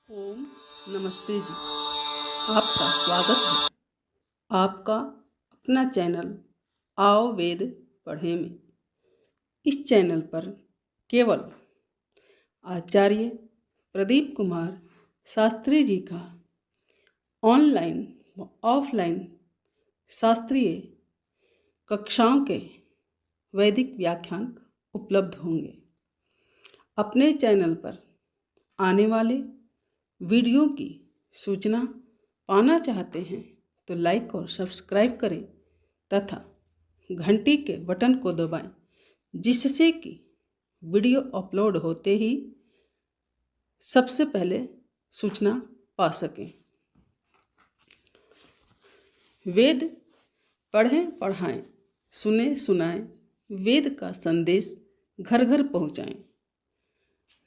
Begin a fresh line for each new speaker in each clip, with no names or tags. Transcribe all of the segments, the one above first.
ओम नमस्ते जी। आपका स्वागत है आपका अपना चैनल आओ वेद पढ़े में। इस चैनल पर केवल आचार्य प्रदीप कुमार शास्त्री जी का ऑनलाइन व ऑफलाइन शास्त्रीय कक्षाओं के वैदिक व्याख्यान उपलब्ध होंगे। अपने चैनल पर आने वाले वीडियो की सूचना पाना चाहते हैं तो लाइक और सब्सक्राइब करें तथा घंटी के बटन को दबाएं, जिससे कि वीडियो अपलोड होते ही सबसे पहले सूचना पा सकें। वेद पढ़ें पढ़ाएं, सुने सुनाएं, वेद का संदेश घर घर पहुँचाएं।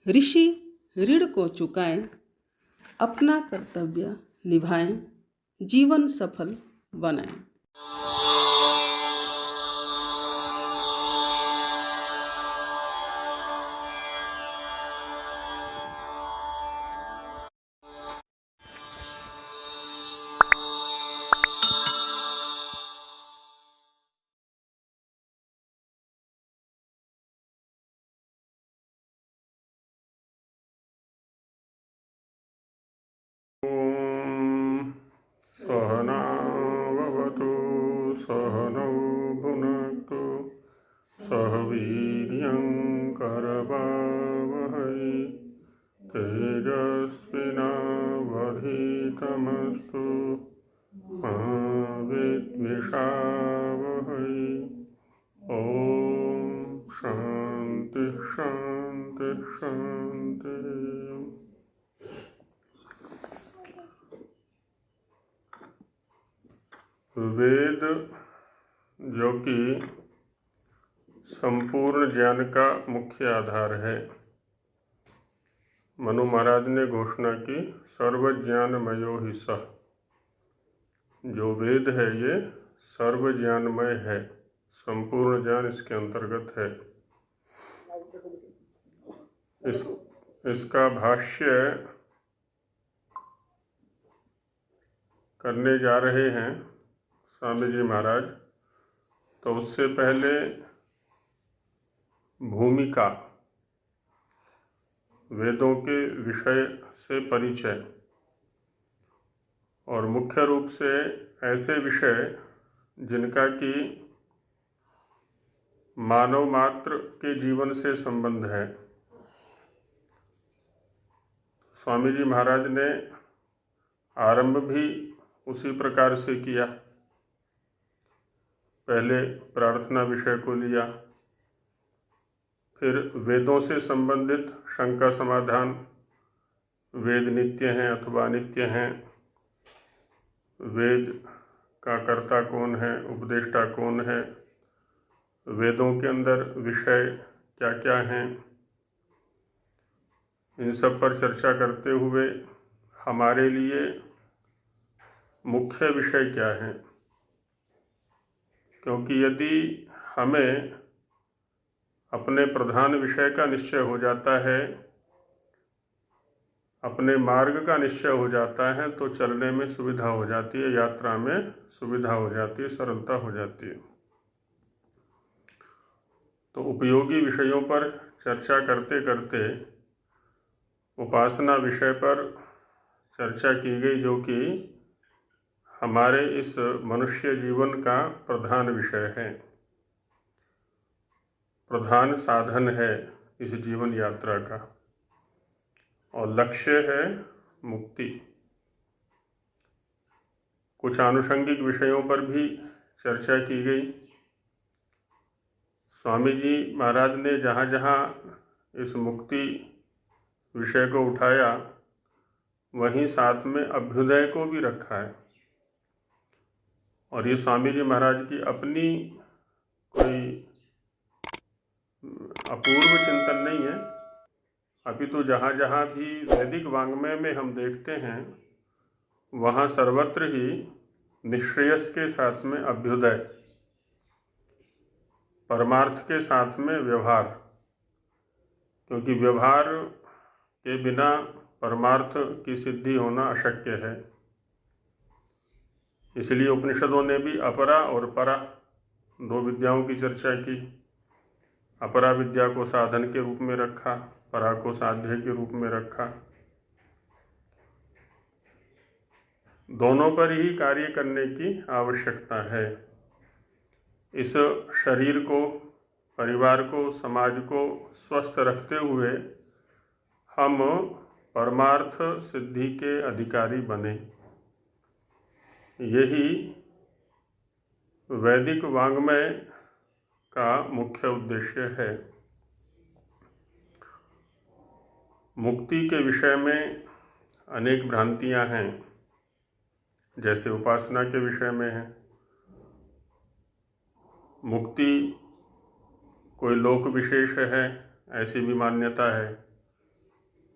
ऋषि ऋण को चुकाएं, अपना कर्तव्य निभाएं, जीवन सफल बनाएं।
सहनावतु सहनौ भुनक्तु सह वीर्यङ्करवावहै तेजस्विनावधीतमस्तु मा विद्विषावहै। ॐ शान्ति शान्ति शान्तिः। वेद जो कि संपूर्ण ज्ञान का मुख्य आधार है। मनु महाराज ने घोषणा की सर्वज्ञानमयो हि सः। जो वेद है ये सर्वज्ञानमय है, संपूर्ण ज्ञान इसके अंतर्गत है। इसका भाष्य करने जा रहे हैं स्वामी जी महाराज। तो उससे पहले भूमिका, वेदों के विषय से परिचय और मुख्य रूप से ऐसे विषय जिनका कि मानव मात्र के जीवन से संबंध है। स्वामी जी महाराज ने आरंभ भी उसी प्रकार से किया। पहले प्रार्थना विषय को लिया, फिर वेदों से संबंधित शंका समाधान, वेद नित्य हैं अथवा अनित्य हैं, वेद का कर्ता कौन है, उपदेष्टा कौन है, वेदों के अंदर विषय क्या क्या हैं, इन सब पर चर्चा करते हुए हमारे लिए मुख्य विषय क्या है। क्योंकि यदि हमें अपने प्रधान विषय का निश्चय हो जाता है, अपने मार्ग का निश्चय हो जाता है, तो चलने में सुविधा हो जाती है, यात्रा में सुविधा हो जाती है, सरलता हो जाती है। तो उपयोगी विषयों पर चर्चा करते करते उपासना विषय पर चर्चा की गई, जो कि हमारे इस मनुष्य जीवन का प्रधान विषय है, प्रधान साधन है इस जीवन यात्रा का, और लक्ष्य है मुक्ति। कुछ आनुषंगिक विषयों पर भी चर्चा की गई। स्वामी जी महाराज ने जहाँ जहाँ इस मुक्ति विषय को उठाया, वहीं साथ में अभ्युदय को भी रखा है। और ये स्वामी जी महाराज की अपनी कोई अपूर्व चिंतन नहीं है, अभी तो जहाँ जहाँ भी वैदिक वाङ्मय में हम देखते हैं, वहाँ सर्वत्र ही निश्रेयस के साथ में अभ्युदय, परमार्थ के साथ में व्यवहार, क्योंकि व्यवहार के बिना परमार्थ की सिद्धि होना अशक्य है। इसलिए उपनिषदों ने भी अपरा और परा दो विद्याओं की चर्चा की। अपरा विद्या को साधन के रूप में रखा, परा को साध्य के रूप में रखा। दोनों पर ही कार्य करने की आवश्यकता है। इस शरीर को, परिवार को, समाज को स्वस्थ रखते हुए हम परमार्थ सिद्धि के अधिकारी बने। यही वैदिक वाङ्मय का मुख्य उद्देश्य है। मुक्ति के विषय में अनेक भ्रांतियां हैं, जैसे उपासना के विषय में है। मुक्ति कोई लोक विशेष है, ऐसी भी मान्यता है।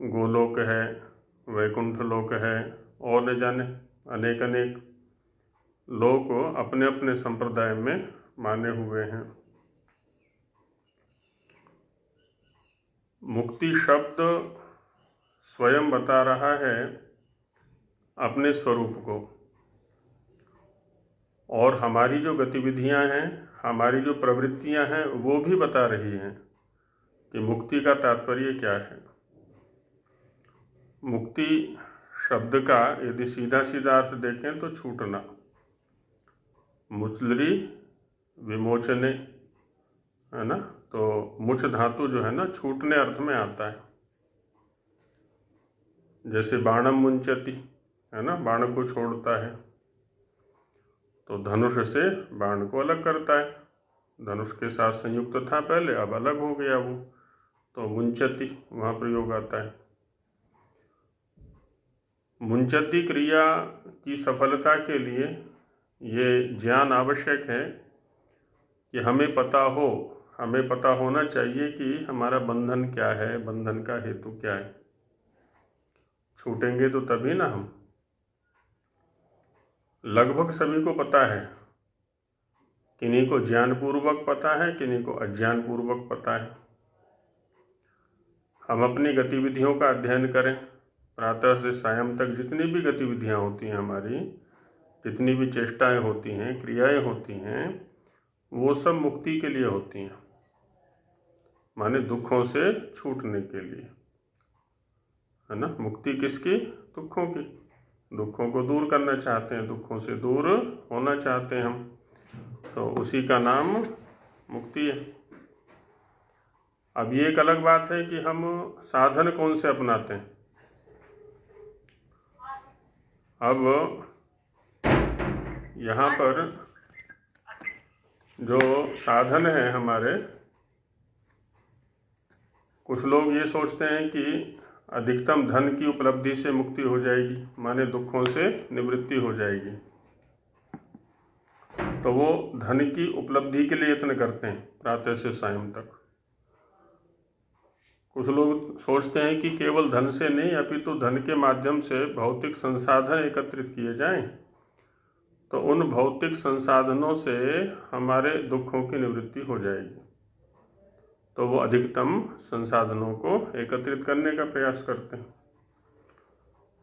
गोलोक है, वैकुंठ लोक है, और न जाने अनेक अनेक लोक अपने अपने संप्रदाय में माने हुए हैं। मुक्ति शब्द स्वयं बता रहा है अपने स्वरूप को, और हमारी जो गतिविधियां हैं, हमारी जो प्रवृत्तियां हैं, वो भी बता रही हैं कि मुक्ति का तात्पर्य क्या है। मुक्ति शब्द का यदि सीधा सीधा अर्थ देखें तो छूटना, मुचलरी विमोचने, है ना। तो मुच धातु जो है ना, छूटने अर्थ में आता है। जैसे बाणम मुंचति, है ना, बाण को छोड़ता है। तो धनुष से बाण को अलग करता है। धनुष के साथ संयुक्त था पहले, अब अलग हो गया वो, तो मुंचति वहाँ प्रयोग आता है। मुंचति क्रिया की सफलता के लिए ये ज्ञान आवश्यक है कि हमें पता होना चाहिए कि हमारा बंधन क्या है, बंधन का हेतु क्या है। छूटेंगे तो तभी ना हम। लगभग सभी को पता है, किन्हीं को ज्ञानपूर्वक पता है, किन्हीं को अज्ञानपूर्वक पता है। हम अपनी गतिविधियों का अध्ययन करें। प्रातः से सायं तक जितनी भी गतिविधियां होती हैं हमारी, जितनी भी चेष्टाएं होती हैं, क्रियाएं होती हैं, वो सब मुक्ति के लिए होती हैं, माने दुखों से छूटने के लिए, है ना। मुक्ति किसकी? दुखों की। दुखों को दूर करना चाहते हैं, दुखों से दूर होना चाहते हैं हम, तो उसी का नाम मुक्ति है। अब ये एक अलग बात है कि हम साधन कौन से अपनाते हैं। अब यहाँ पर जो साधन है हमारे, कुछ लोग ये सोचते हैं कि अधिकतम धन की उपलब्धि से मुक्ति हो जाएगी, माने दुखों से निवृत्ति हो जाएगी, तो वो धन की उपलब्धि के लिए यत्न करते हैं प्रातः से सायं तक। कुछ लोग सोचते हैं कि केवल धन से नहीं, अपितु धन के माध्यम से भौतिक संसाधन एकत्रित किए जाएं, तो उन भौतिक संसाधनों से हमारे दुखों की निवृत्ति हो जाएगी। तो वो अधिकतम संसाधनों को एकत्रित करने का प्रयास करते हैं।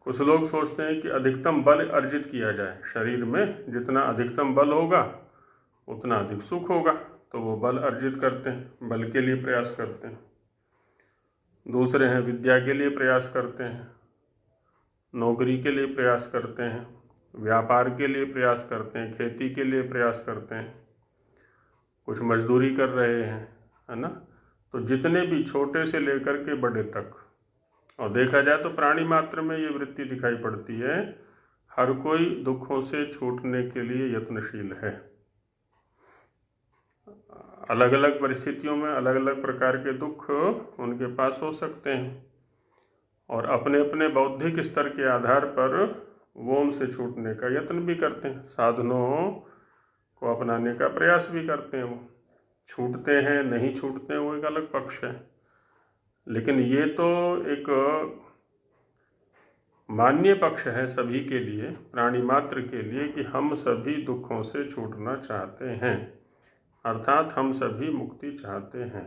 कुछ लोग सोचते हैं कि अधिकतम बल अर्जित किया जाए, शरीर में जितना अधिकतम बल होगा उतना अधिक सुख होगा, तो वो बल अर्जित करते हैं, बल के लिए प्रयास करते हैं। दूसरे हैं विद्या के लिए प्रयास करते हैं, नौकरी के लिए प्रयास करते हैं, व्यापार के लिए प्रयास करते हैं, खेती के लिए प्रयास करते हैं, कुछ मजदूरी कर रहे हैं, है ना। तो जितने भी छोटे से लेकर के बड़े तक, और देखा जाए तो प्राणी मात्र में ये वृत्ति दिखाई पड़ती है, हर कोई दुखों से छूटने के लिए यत्नशील है। अलग अलग परिस्थितियों में अलग अलग प्रकार के दुख उनके पास हो सकते हैं, और अपने अपने बौद्धिक स्तर के आधार पर वो उनसे छूटने का यत्न भी करते हैं, साधनों को अपनाने का प्रयास भी करते हैं। वो छूटते हैं नहीं छूटते हैं वो एक अलग पक्ष है, लेकिन ये तो एक मान्य पक्ष है सभी के लिए, प्राणी मात्र के लिए, कि हम सभी दुखों से छूटना चाहते हैं, अर्थात हम सभी मुक्ति चाहते हैं।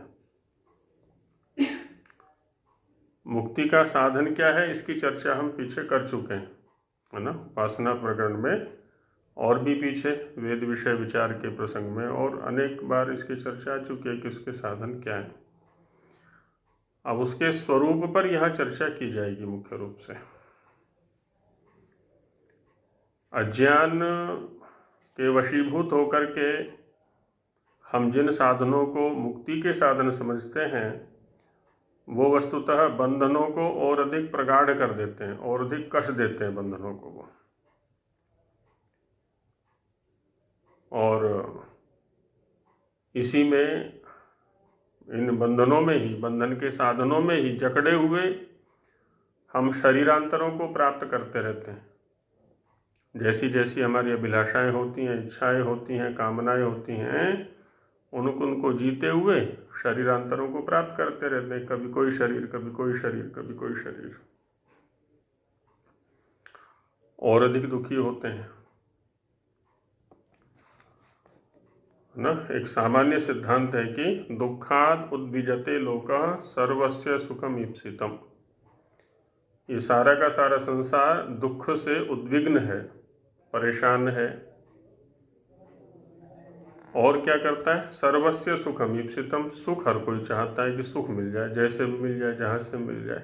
मुक्ति का साधन क्या है, इसकी चर्चा हम पीछे कर चुके हैं, है ना, उपासना प्रकरण में, और भी पीछे वेद विषय विचार के प्रसंग में, और अनेक बार इसकी चर्चा आ चुकी है कि इसके साधन क्या है। अब उसके स्वरूप पर यहाँ चर्चा की जाएगी मुख्य रूप से। अज्ञान के वशीभूत होकर के हम जिन साधनों को मुक्ति के साधन समझते हैं वो वस्तुतः बंधनों को और अधिक प्रगाढ़ कर देते हैं और अधिक कष्ट देते हैं बंधनों को वो। और इसी में, इन बंधनों में ही, बंधन के साधनों में ही जकड़े हुए हम शरीरांतरों को प्राप्त करते रहते हैं। जैसी जैसी हमारी अभिलाषाएं होती हैं, इच्छाएं होती हैं, कामनाएं होती हैं, उनको जीते हुए शरीरांतरों को प्राप्त करते रहते हैं। कभी कोई शरीर, कभी कोई शरीर, कभी कोई शरीर, और अधिक दुखी होते हैं ना। एक सामान्य सिद्धांत है कि दुखाद उद्विजते लोकः सर्वस्य सुखम ईप्सितम्। ये सारा का सारा संसार दुख से उद्विग्न है, परेशान है, और क्या करता है, सर्वस्य सुखम ईप्सितम्। सुख हर कोई चाहता है कि सुख मिल जाए, जैसे भी मिल जाए, जहाँ से मिल जाए।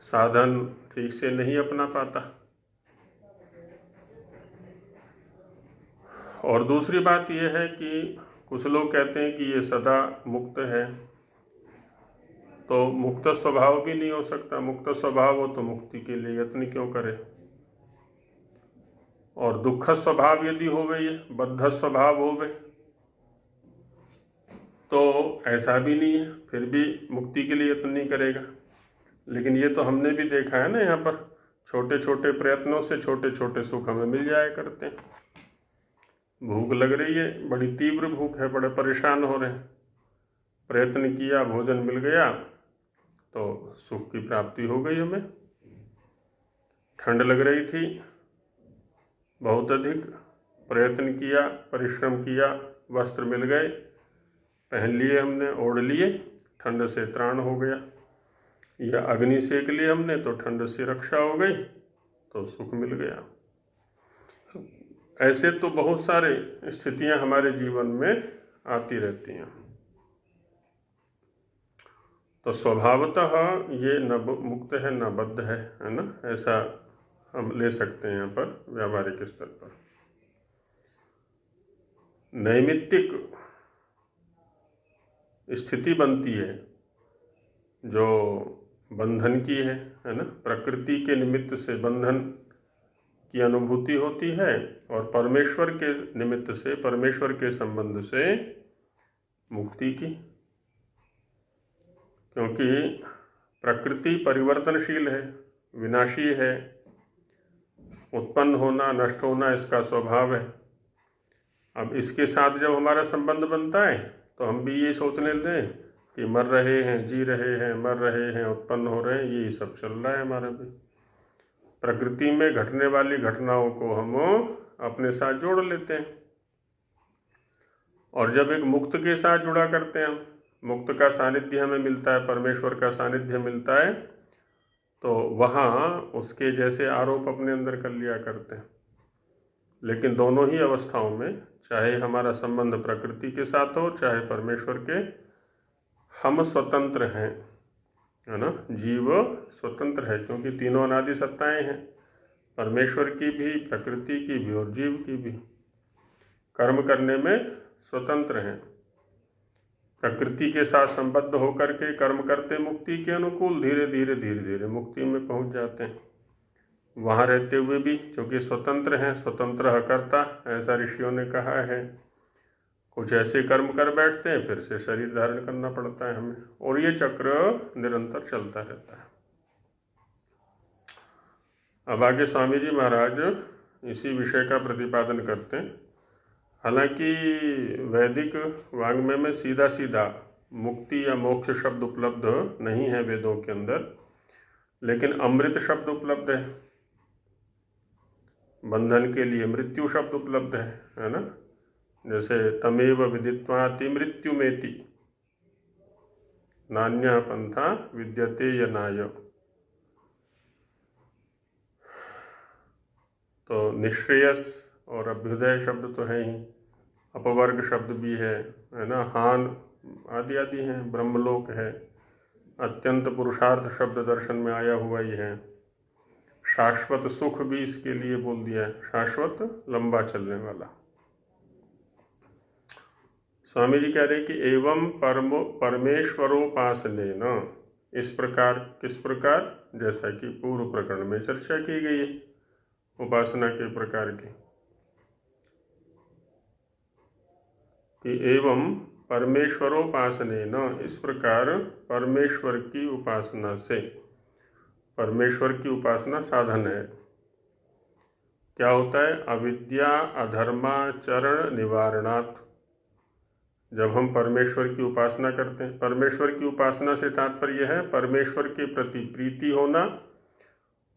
साधन ठीक से नहीं अपना पाता। और दूसरी बात यह है कि कुछ लोग कहते हैं कि ये सदा मुक्त है, तो मुक्त स्वभाव भी नहीं हो सकता। मुक्त स्वभाव हो तो मुक्ति के लिए यत्न क्यों करे। और दुख स्वभाव यदि होवे, ये बद्ध स्वभाव होवे, तो ऐसा भी नहीं है, फिर भी मुक्ति के लिए यत्न नहीं करेगा। लेकिन ये तो हमने भी देखा है ना, यहाँ पर छोटे छोटे प्रयत्नों से छोटे छोटे सुख हमें मिल जाया करते हैं। भूख लग रही है, बड़ी तीव्र भूख है, बड़े परेशान हो रहे हैं, प्रयत्न किया, भोजन मिल गया तो सुख की प्राप्ति हो गई हमें। ठंड लग रही थी, बहुत अधिक प्रयत्न किया, परिश्रम किया, वस्त्र मिल गए, पहन लिए हमने, ओढ़ लिए, ठंड से त्राण हो गया। या अग्नि सेक ली हमने तो ठंड से रक्षा हो गई, तो सुख मिल गया। ऐसे तो बहुत सारे स्थितियां हमारे जीवन में आती रहती हैं। तो स्वभावतः ये न मुक्त है न बद्ध है ना, ऐसा हम ले सकते हैं यहाँ पर व्यावहारिक स्तर पर। नैमित्तिक स्थिति बनती है जो बंधन की है ना। प्रकृति के निमित्त से बंधन की अनुभूति होती है, और परमेश्वर के निमित्त से, परमेश्वर के संबंध से मुक्ति की। क्योंकि प्रकृति परिवर्तनशील है, विनाशी है, उत्पन्न होना, नष्ट होना इसका स्वभाव है। अब इसके साथ जब हमारा संबंध बनता है तो हम भी ये सोचने लगते कि मर रहे हैं, जी रहे हैं, मर रहे हैं, उत्पन्न हो रहे हैं, यही सब चल रहा है हमारा भी। प्रकृति में घटने वाली घटनाओं को हम अपने साथ जोड़ लेते हैं। और जब एक मुक्त के साथ जुड़ा करते हैं हम, मुक्त का सानिध्य हमें मिलता है, परमेश्वर का सानिध्य मिलता है, तो वहाँ उसके जैसे आरोप अपने अंदर कर लिया करते हैं। लेकिन दोनों ही अवस्थाओं में, चाहे हमारा संबंध प्रकृति के साथ हो, चाहे परमेश्वर के, हम स्वतंत्र हैं, है ना। जीव स्वतंत्र है, क्योंकि तीनों अनादि सत्ताएं हैं, परमेश्वर की भी, प्रकृति की भी और जीव की भी। कर्म करने में स्वतंत्र हैं, प्रकृति के साथ संबद्ध होकर के कर्म करते मुक्ति के अनुकूल धीरे धीरे धीरे धीरे मुक्ति में पहुंच जाते हैं। वहाँ रहते हुए भी क्योंकि स्वतंत्र हैं, स्वतंत्र कर्ता, ऐसा ऋषियों ने कहा है। कुछ ऐसे कर्म कर बैठते हैं, फिर से शरीर धारण करना पड़ता है हमें, और ये चक्र निरंतर चलता रहता है। अब आगे स्वामी जी महाराज इसी विषय का प्रतिपादन करते हैं। हालांकि वैदिक वाङ्मय में सीधा सीधा मुक्ति या मोक्ष शब्द उपलब्ध नहीं है वेदों के अंदर, लेकिन अमृत शब्द उपलब्ध है। बंधन के लिए मृत्यु शब्द उपलब्ध है ना। जैसे तमेव विदित्वाति मृत्युमेति, नान्यः पंथा विद्यते यनाय। तो निःश्रेयस और अभ्युदय शब्द तो है ही, अपवर्ग शब्द भी है ना, हान आदि आदि हैं, ब्रह्मलोक है, अत्यंत पुरुषार्थ शब्द दर्शन में आया हुआ ही है, शाश्वत सुख भी इसके लिए बोल दिया है, शाश्वत लंबा चलने वाला। स्वामी जी कह रहे कि एवं परमेश्वरोपासनेन, इस प्रकार, किस प्रकार, जैसा कि पूर्व प्रकरण में चर्चा की गई है उपासना के प्रकार की, कि एवं परमेश्वरोपासनेन, इस प्रकार परमेश्वर की उपासना से, परमेश्वर की उपासना साधन है, क्या होता है, अविद्या अधर्माचरण निवारणात्। जब हम परमेश्वर की उपासना करते हैं, परमेश्वर की उपासना से तात्पर्य है परमेश्वर के प्रति प्रीति होना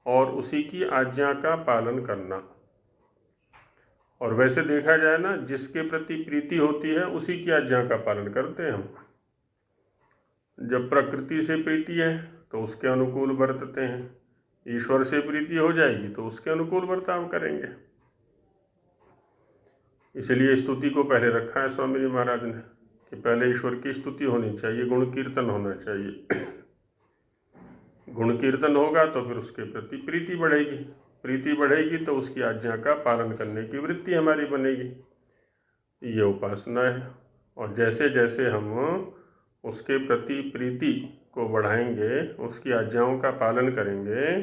और उसी की आज्ञा का पालन करना। और वैसे देखा जाए ना, जिसके प्रति प्रीति होती है उसी की आज्ञा का पालन करते हैं हम। जब प्रकृति से प्रीति है तो उसके अनुकूल बरतते हैं, ईश्वर से प्रीति हो जाएगी तो उसके अनुकूल बर्ताव करेंगे। इसलिए स्तुति को पहले रखा है स्वामी जी महाराज ने कि पहले ईश्वर की स्तुति होनी चाहिए, गुण कीर्तन होना चाहिए। गुण कीर्तन होगा तो फिर उसके प्रति प्रीति बढ़ेगी, प्रीति बढ़ेगी तो उसकी आज्ञा का पालन करने की वृत्ति हमारी बनेगी। ये उपासना है। और जैसे जैसे हम उसके प्रति प्रीति को बढ़ाएंगे, उसकी आज्ञाओं का पालन करेंगे,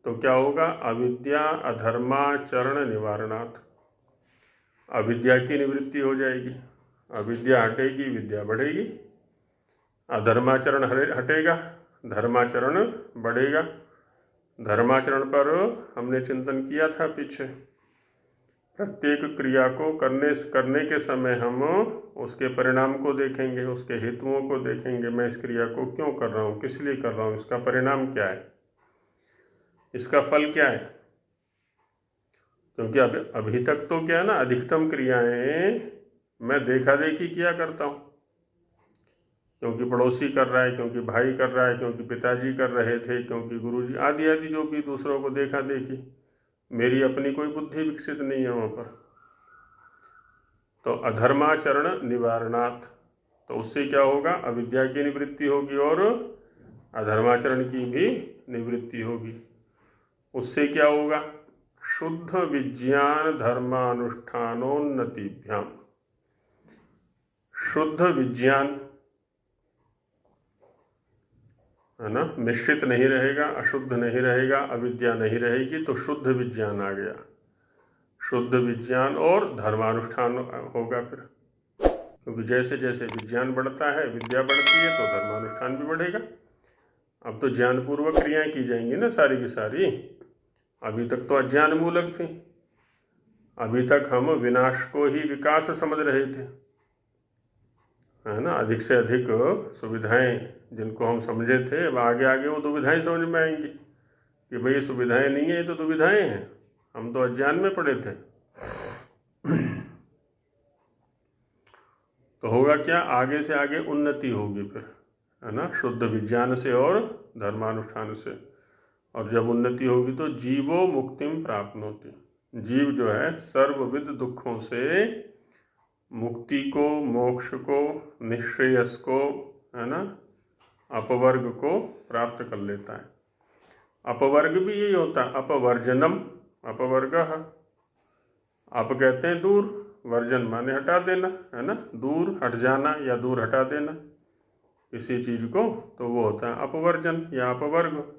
तो क्या होगा, अविद्या अधर्माचरण निवारणात्, अविद्या की निवृत्ति हो जाएगी। अविद्या हटेगी, विद्या बढ़ेगी, अधर्माचरण हटेगा, धर्माचरण बढ़ेगा। धर्माचरण पर हमने चिंतन किया था पीछे, प्रत्येक क्रिया को करने के समय हम उसके परिणाम को देखेंगे, उसके हेतुओं को देखेंगे। मैं इस क्रिया को क्यों कर रहा हूँ, किस लिए कर रहा हूँ, इसका परिणाम क्या है, इसका फल क्या है। क्योंकि अभी तक तो क्या है ना, अधिकतम क्रियाएं मैं देखा देखी किया करता हूँ, क्योंकि पड़ोसी कर रहा है, क्योंकि भाई कर रहा है, क्योंकि पिताजी कर रहे थे, क्योंकि गुरुजी आदि आदि, जो भी दूसरों को देखा देखी, मेरी अपनी कोई बुद्धि विकसित नहीं है वहाँ पर। तो अधर्माचरण निवारणात्, तो उससे क्या होगा, अविद्या की निवृत्ति होगी और अधर्माचरण की भी निवृत्ति होगी। उससे क्या होगा, शुद्ध विज्ञान धर्मानुष्ठानोन्नतिभ्याम, शुद्ध विज्ञान है ना, मिश्रित नहीं रहेगा, अशुद्ध नहीं रहेगा, अविद्या नहीं रहेगी, तो शुद्ध विज्ञान आ गया। शुद्ध विज्ञान और धर्मानुष्ठान होगा फिर, क्योंकि जैसे जैसे विज्ञान बढ़ता है, विद्या बढ़ती है, तो धर्मानुष्ठान भी बढ़ेगा। अब तो ज्ञानपूर्वक क्रियाएं की जाएंगी ना सारी की सारी, अभी तक तो अज्ञान मूलक थी। अभी तक हम विनाश को ही विकास समझ रहे थे, है ना। अधिक से अधिक सुविधाएं जिनको हम समझे थे, अब आगे आगे वो दुविधाएं समझ में आएंगी कि भाई सुविधाएं नहीं है, ये तो दुविधाएं हैं, हम तो अज्ञान में पड़े थे। तो होगा क्या, आगे से आगे उन्नति होगी फिर, है ना, शुद्ध विज्ञान से और धर्मानुष्ठान से। और जब उन्नति होगी तो जीवो मुक्तिम प्राप्नोति, जीव जो है सर्वविध दुखों से मुक्ति को, मोक्ष को, निःश्रेयस को, है ना, अपवर्ग को प्राप्त कर लेता है। अपवर्ग भी यही होता है, अपवर्जनम, अपवर्गः, अप कहते हैं दूर, वर्जन माने हटा देना, है ना, दूर हट जाना या दूर हटा देना किसी चीज को, तो वो होता है अपवर्जन या अपवर्ग।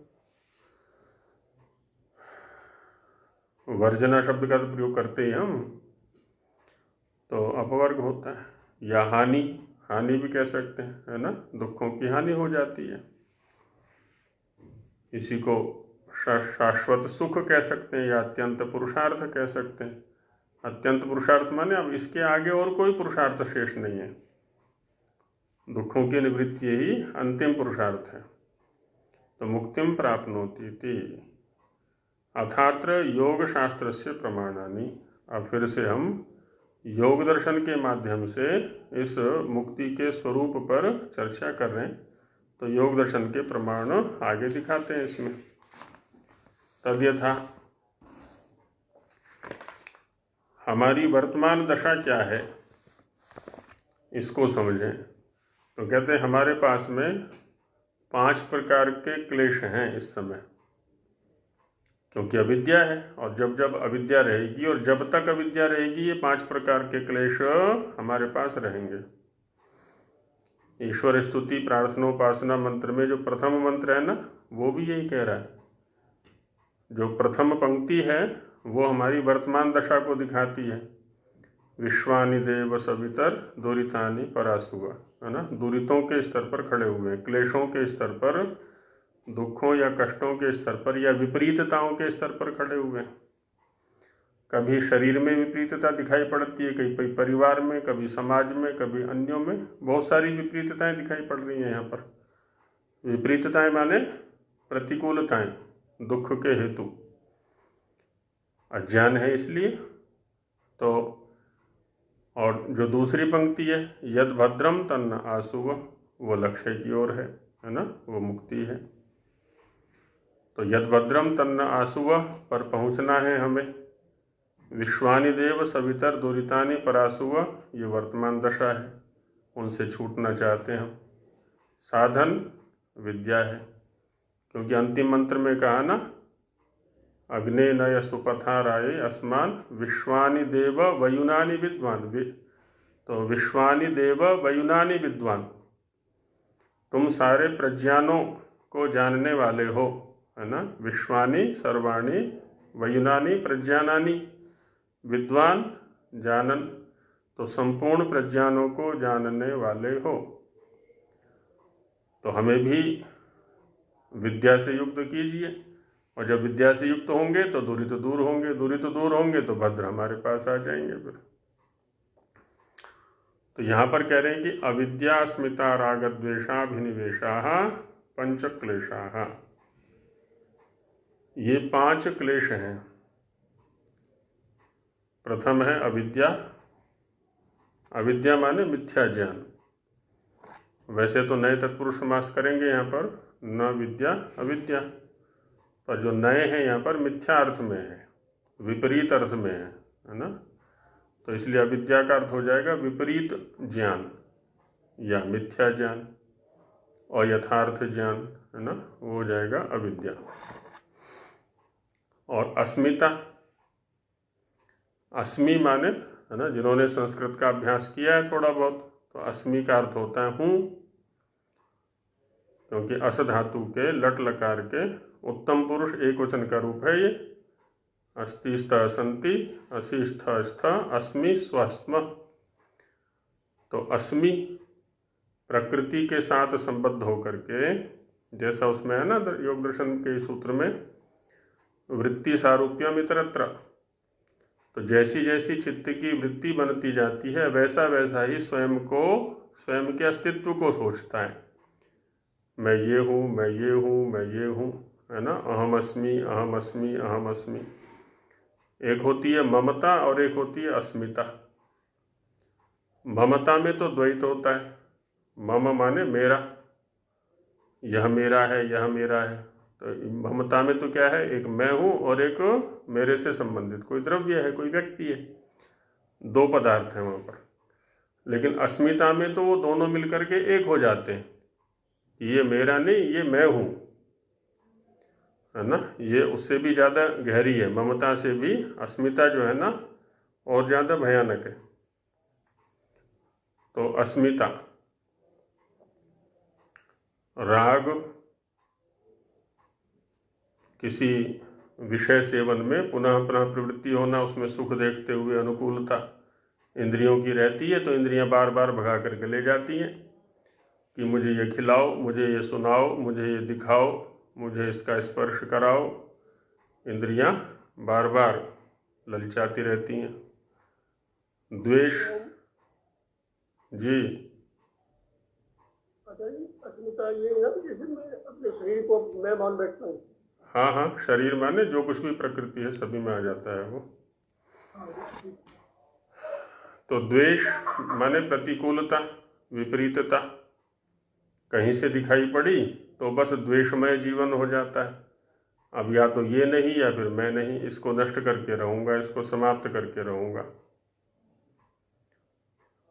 वर्जना शब्द का तो प्रयोग करते ही हम, तो अपवर्ग होता है। या हानि, हानि भी कह सकते हैं, है ना, दुखों की हानि हो जाती है। इसी को शाश्वत सुख कह सकते हैं या अत्यंत पुरुषार्थ कह सकते हैं। अत्यंत पुरुषार्थ माने अब इसके आगे और कोई पुरुषार्थ शेष नहीं है, दुखों की निवृत्ति ही अंतिम पुरुषार्थ है। तो मुक्तिम प्राप्नोति इति अथात्र योग शास्त्र से प्रमाणानि। अब फिर से हम योग दर्शन के माध्यम से इस मुक्ति के स्वरूप पर चर्चा कर रहे हैं। तो योग दर्शन के प्रमाण आगे दिखाते हैं इसमें। तद्यथा हमारी वर्तमान दशा क्या है इसको समझें। तो कहते हैं हमारे पास में 5 प्रकार के क्लेश हैं इस समय, क्योंकि अविद्या है, और जब जब अविद्या रहेगी और जब तक अविद्या रहेगी ये 5 प्रकार के क्लेश हमारे पास रहेंगे। ईश्वर स्तुति प्रार्थनोपासना मंत्र में जो प्रथम मंत्र है ना, वो भी यही कह रहा है। जो प्रथम पंक्ति है वो हमारी वर्तमान दशा को दिखाती है। विश्वानि देव सवितर दुरितानि परासुव, है ना। दुरितों के स्तर पर खड़े हुए हैं, क्लेशों के स्तर पर, दुखों या कष्टों के स्तर पर या विपरीतताओं के स्तर पर खड़े हुए हैं। कभी शरीर में विपरीतता दिखाई पड़ती है, कभी परिवार में, कभी समाज में, कभी अन्यों में, बहुत सारी विपरीतताएं दिखाई पड़ रही हैं यहाँ पर। विपरीतताएं माने प्रतिकूलताएं, दुख के हेतु। अज्ञान है इसलिए। तो और जो दूसरी पंक्ति है, यद भद्रम तन्न आशुव, वो लक्ष्य की ओर है ना, वो मुक्ति है। तो यद भद्रम तन्न आशुव पर पहुँचना है हमें। विश्वानि देव सवितर दुरितानि परासुव, ये वर्तमान दशा है, उनसे छूटना चाहते हैं हम। साधन विद्या है, क्योंकि अंतिम मंत्र में कहा ना, अग्ने नय सुपथा राये अस्मान विश्वानि देव वयुनानि विद्वान। तो विश्वानि देव वयुनानि विद्वान, तुम सारे प्रज्ञानों को जानने वाले हो, है ना। विश्वानि सर्वाणि वयुनानि प्रज्ञानानि, विद्वान जानन, तो संपूर्ण प्रज्ञानों को जानने वाले हो। तो हमें भी विद्या से युक्त कीजिए, और जब विद्या से युक्त होंगे तो दूरित दूर होंगे, दूरित दूर होंगे तो भद्र हमारे पास आ जाएंगे फिर। तो यहाँ पर कह रहे हैं कि अविद्या अस्मिता राग द्वेषाभिनिवेशा पंच क्लेशा, ये 5 क्लेश हैं। प्रथम है अविद्या। अविद्या माने मिथ्या ज्ञान। वैसे तो नए तत्पुरुष समास करेंगे यहाँ पर, न विद्या अविद्या, पर जो नए हैं यहाँ पर मिथ्या अर्थ में है, विपरीत अर्थ में है ना। तो इसलिए अविद्या का अर्थ हो जाएगा विपरीत ज्ञान या मिथ्या ज्ञान, और यथार्थ ज्ञान, है ना, वो हो जाएगा अविद्या। और अस्मिता, अस्मि माने, है ना, जिन्होंने संस्कृत का अभ्यास किया है थोड़ा बहुत, तो अस्मि का अर्थ होता है हूँ, क्योंकि अस धातु के लट लकार के उत्तम पुरुष एक वचन का रूप है ये। अस्ति स्थ असंति, असि स्थ स्थ, अस्मि स्वस्म। तो अस्मि प्रकृति के साथ संबद्ध होकर के, जैसा उसमें है ना योग दर्शन के सूत्र में, वृत्ति सारूप्यम इतरत्र, तो जैसी जैसी चित्त की वृत्ति बनती जाती है वैसा वैसा ही स्वयं को, स्वयं के अस्तित्व को सोचता है। मैं ये हूँ, मैं ये हूँ, मैं ये हूँ, है ना। अहम अस्मि, अहम अस्मि, अहम अस्मि। एक होती है ममता और एक होती है अस्मिता। ममता में तो द्वैत होता है। मम माने मेरा, यह मेरा है, यह मेरा है। तो ममता में तो क्या है, एक मैं हूँ और एक मेरे से संबंधित कोई द्रव्य है, कोई व्यक्ति है, 2 पदार्थ हैं वहाँ पर। लेकिन अस्मिता में तो वो दोनों मिलकर के एक हो जाते हैं। ये मेरा नहीं, ये मैं हूँ, है ना। ये उससे भी ज़्यादा गहरी है, ममता से भी अस्मिता जो है ना और ज़्यादा भयानक है। तो अस्मिता, राग, किसी विषय सेवन में पुनः पुनः प्रवृत्ति होना, उसमें सुख देखते हुए अनुकूलता इंद्रियों की रहती है, तो इंद्रियां बार बार भगा करके ले जाती हैं कि मुझे ये खिलाओ, मुझे ये सुनाओ, मुझे ये दिखाओ, मुझे इसका स्पर्श कराओ। इंद्रियां बार बार ललचाती रहती हैं। द्वेष जी,
अस्मिता ये है ना, जैसे मैं अपने शरीर को मैं मान बैठता हूँ।
हाँ हाँ, शरीर माने जो कुछ भी प्रकृति है सभी में आ जाता है वो। तो द्वेष माने प्रतिकूलता, विपरीतता, कहीं से दिखाई पड़ी तो बस द्वेषमय जीवन हो जाता है। अब या तो ये नहीं या फिर मैं नहीं, इसको नष्ट करके रहूँगा, इसको समाप्त करके रहूँगा।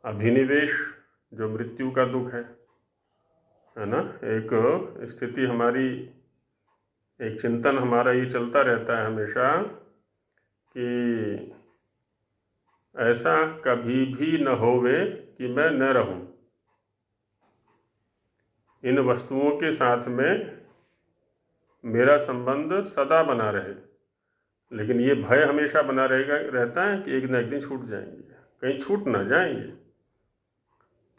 अभिनिवेश जो मृत्यु का दुख है ना, एक स्थिति हमारी, एक चिंतन हमारा ये चलता रहता है हमेशा कि ऐसा कभी भी न होवे कि मैं न रहूं, इन वस्तुओं के साथ में मेरा संबंध सदा बना रहे। लेकिन ये भय हमेशा बना रहता है कि एक न एक दिन छूट जाएंगे, कहीं छूट ना जाएंगे।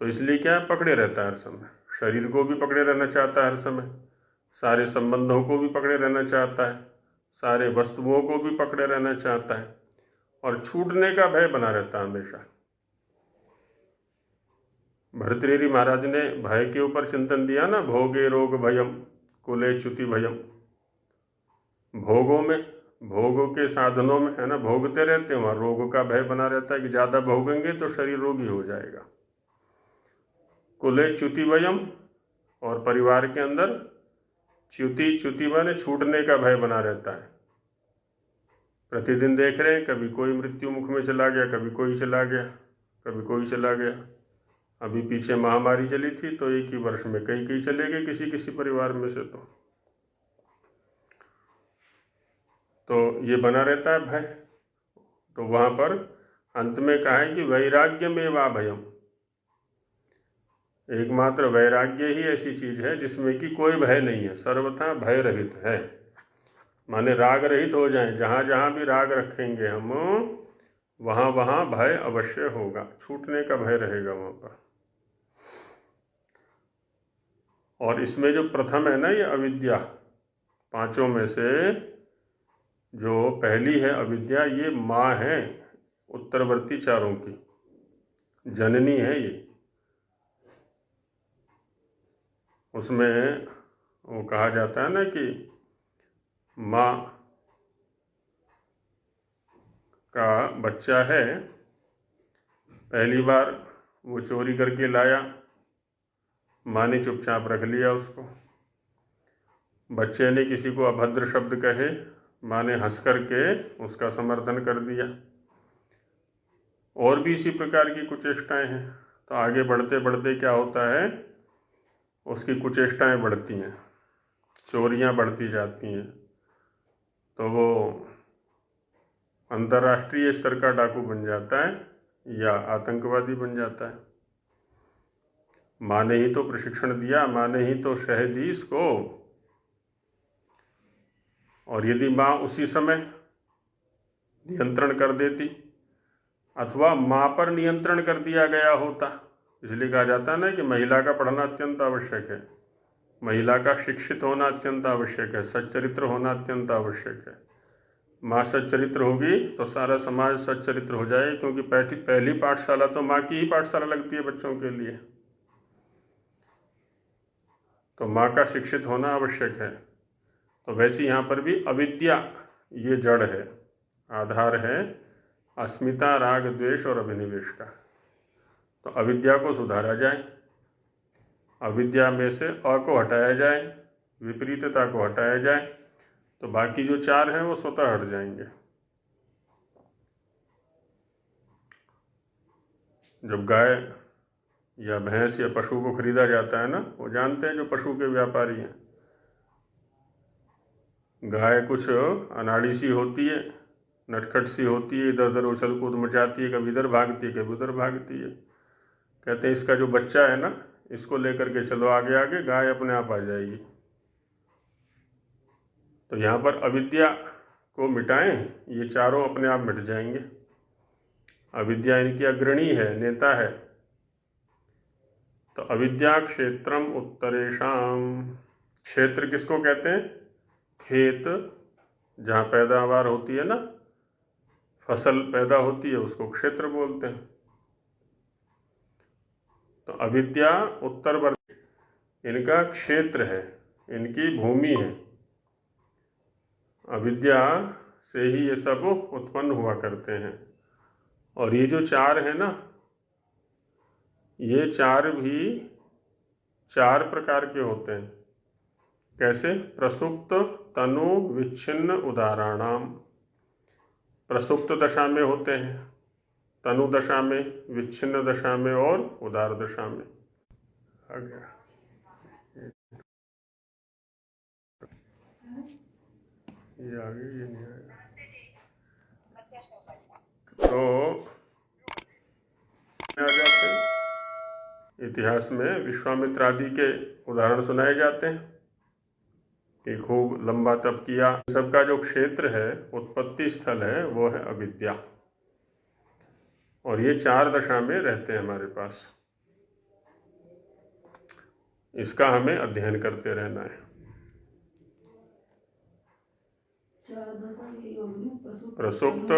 तो इसलिए क्या पकड़े रहता है हर समय, शरीर को भी पकड़े रहना चाहता है हर समय, सारे संबंधों को भी पकड़े रहना चाहता है, सारे वस्तुओं को भी पकड़े रहना चाहता है, और छूटने का भय बना रहता है हमेशा। भर्तृहरि महाराज ने भय के ऊपर चिंतन दिया ना, भोगे रोग भयम कुले च्युति भयम। भोगों में, भोगों के साधनों में है ना, भोगते रहते हैं, वहाँ रोग का भय बना रहता है कि ज़्यादा भोगेंगे तो शरीर रोगी हो जाएगा। कुले च्युति भयम, और परिवार के अंदर च्युति माने छूटने का भय बना रहता है। प्रतिदिन देख रहे हैं, कभी कोई मृत्यु मुख में चला गया, कभी कोई चला गया, कभी कोई चला गया। अभी पीछे महामारी चली थी तो एक ही वर्ष में कई चले गए किसी किसी परिवार में से। तो ये बना रहता है भय। तो वहाँ पर अंत में कहा है कि वैराग्य में वा भयम, एकमात्र वैराग्य ही ऐसी चीज है जिसमें कि कोई भय नहीं है, सर्वथा भय रहित है। माने राग रहित हो जाए, जहाँ जहाँ भी राग रखेंगे हम, वहाँ वहाँ भय अवश्य होगा, छूटने का भय रहेगा वहाँ पर। और इसमें जो प्रथम है ना, ये अविद्या, पांचों में से जो पहली है अविद्या, ये माँ है उत्तरवर्ती चारों की, जननी है ये। उसमें वो कहा जाता है ना कि माँ का बच्चा है, पहली बार वो चोरी करके लाया, माँ ने चुपचाप रख लिया उसको। बच्चे ने किसी को अभद्र शब्द कहे, माँ ने हंस करके उसका समर्थन कर दिया। और भी इसी प्रकार की कुचेष्टाएं हैं। तो आगे बढ़ते बढ़ते क्या होता है, उसकी कुचेष्टाएं बढ़ती हैं, चोरियां बढ़ती जाती हैं, तो वो अंतर्राष्ट्रीय स्तर का डाकू बन जाता है या आतंकवादी बन जाता है। माँ ने ही तो प्रशिक्षण दिया, माँ ने ही तो शह दी इसको। और यदि माँ उसी समय नियंत्रण कर देती, अथवा माँ पर नियंत्रण कर दिया गया होता, इसलिए कहा जाता है ना कि महिला का पढ़ना अत्यंत आवश्यक है, महिला का शिक्षित होना अत्यंत आवश्यक है, सच्चरित्र होना अत्यंत आवश्यक है। माँ सच्चरित्र होगी तो सारा समाज सच्चरित्र हो जाए, क्योंकि पहली पाठशाला तो माँ की ही पाठशाला लगती है बच्चों के लिए। तो माँ का शिक्षित होना आवश्यक है। तो वैसे यहाँ पर भी अविद्या ये जड़ है, आधार है अस्मिता, राग, द्वेष और अभिनिवेश का। तो अविद्या को सुधारा जाए, अविद्या में से अ को हटाया जाए, विपरीतता को हटाया जाए, तो बाकी जो चार हैं वो स्वतः हट जाएंगे। जब गाय या भैंस या पशु को खरीदा जाता है ना, वो जानते हैं जो पशु के व्यापारी हैं, गाय कुछ अनाड़ी सी होती है, नटखट सी होती है, इधर उधर उछल कूद मचाती है, कभी इधर भागती है कभी उधर भागती है। कहते हैं इसका जो बच्चा है ना, इसको लेकर के चलो आगे आगे, गाय अपने आप आ जाएगी। तो यहाँ पर अविद्या को मिटाएं, ये चारों अपने आप मिट जाएंगे। अविद्या इनकी अग्रणी है, नेता है। तो अविद्या क्षेत्रम उत्तरेशाम, क्षेत्र किसको कहते हैं, खेत जहाँ पैदावार होती है ना, फसल पैदा होती है, उसको क्षेत्र बोलते हैं। तो अविद्या उत्तरवर्ती इनका क्षेत्र है, इनकी भूमि है। अविद्या से ही ये सब उत्पन्न हुआ करते हैं। और ये जो चार है ना, ये चार भी 4 प्रकार के होते हैं। कैसे? प्रसुप्त तनु विच्छिन्न उदाहरणाम। प्रसुप्त दशा में होते हैं, तनु दशा में, विच्छिन्न दशा में और उदार दशा में। आ गया ये आगे, ये नहीं आएगा। तो आ जाते हैं इतिहास में विश्वामित्र आदि के उदाहरण सुनाए जाते हैं कि खूब लंबा तप किया। सबका जो क्षेत्र है, उत्पत्ति स्थल है, वो है अविद्या, और ये 4 दशा में रहते हैं हमारे पास। इसका हमें अध्ययन करते रहना है। प्रसुप्त,